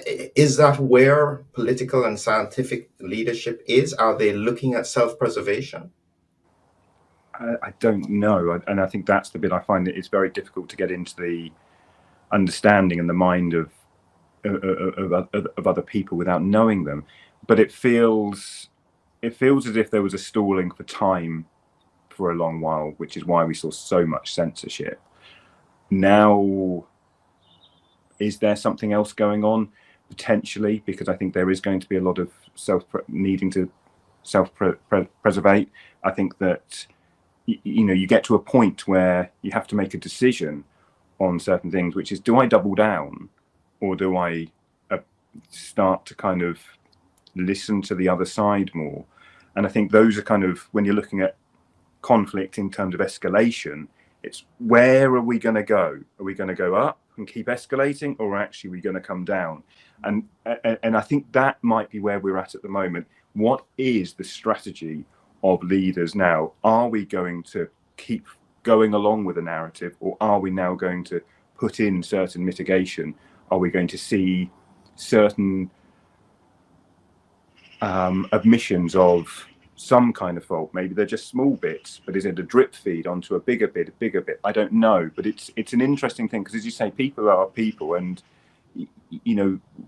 Is that where political and scientific leadership is? Are they looking at self-preservation? I don't know, and I think that's the bit I find that it's very difficult to get into the understanding and the mind of other people without knowing them. But it feels as if there was a stalling for time for a long while, which is why we saw so much censorship. Now, is there something else going on? Potentially, because I think there is going to be a lot of needing to self-preservate. I think that you get to a point where you have to make a decision on certain things, which is, do I double down, or do I start to kind of listen to the other side more? And I think those are kind of, when you're looking at conflict in terms of escalation, it's where are we going to go? Are we going to go up and keep escalating, or actually are we going to come down? And I think that might be where we're at the moment. What is the strategy of leaders now? Are we going to keep going along with the narrative, or are we now going to put in certain mitigation? Are we going to see certain admissions of some kind of fault? Maybe they're just small bits, but is it a drip feed onto a bigger bit? I don't know, but it's an interesting thing, because as you say, people are people, and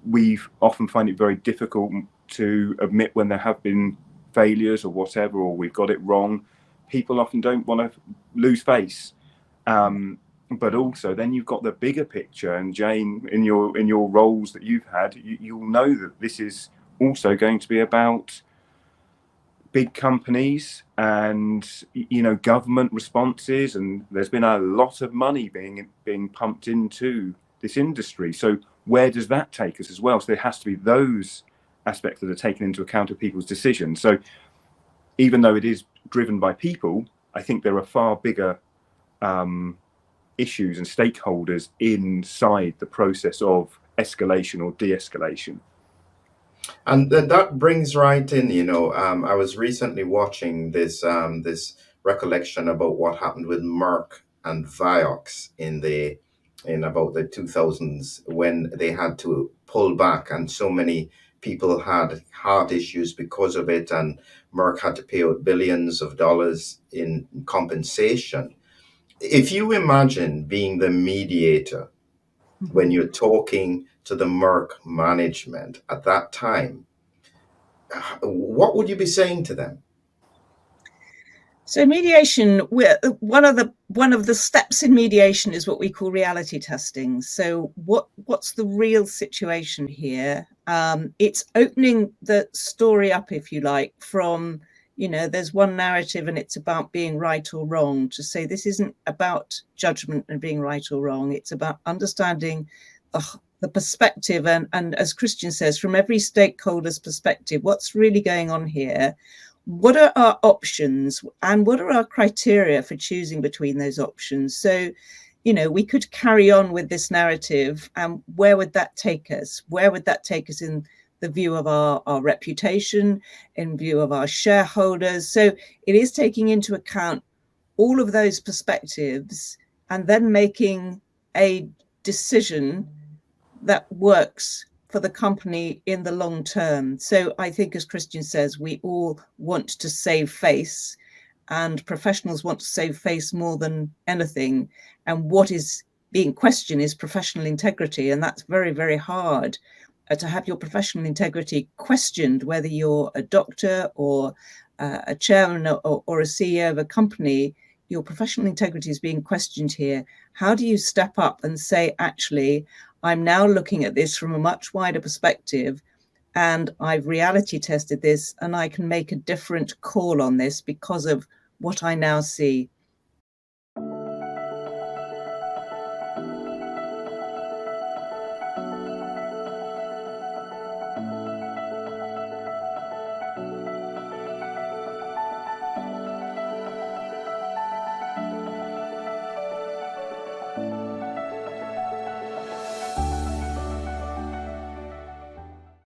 we often find it very difficult to admit when there have been failures or whatever, or we've got it wrong. People often don't want to lose face, but also then you've got the bigger picture. And Jane, in your roles that you've had, you'll know that this is also going to be about big companies and government responses, and there's been a lot of money being pumped into this industry. So where does that take us as well? So there has to be those aspects that are taken into account of people's decisions. So even though it is driven by people, I think there are far bigger issues and stakeholders inside the process of escalation or de-escalation. And that brings right in, I was recently watching this recollection about what happened with Merck and Vioxx in about the 2000s, when they had to pull back, and so many people had heart issues because of it, and Merck had to pay out billions of dollars in compensation. If you imagine being the mediator when you're talking to the Merck management at that time, what would you be saying to them? So mediation, one of the steps in mediation is what we call reality testing. So what's the real situation here? It's opening the story up, if you like, from, there's one narrative and it's about being right or wrong, to say this isn't about judgment and being right or wrong. It's about understanding the perspective, and as Christian says, from every stakeholder's perspective, what's really going on here. What are our options, and what are our criteria for choosing between those options? So, we could carry on with this narrative, and where would that take us? Where would that take us in the view of our reputation, in view of our shareholders? So it is taking into account all of those perspectives and then making a decision that works for the company in the long term. So I think, as Christian says, we all want to save face, and professionals want to save face more than anything. And what is being questioned is professional integrity. And that's very, very hard to have your professional integrity questioned, whether you're a doctor or a chairman or a CEO of a company. Your professional integrity is being questioned here. How do you step up and say, actually, I'm now looking at this from a much wider perspective, and I've reality tested this, and I can make a different call on this because of what I now see?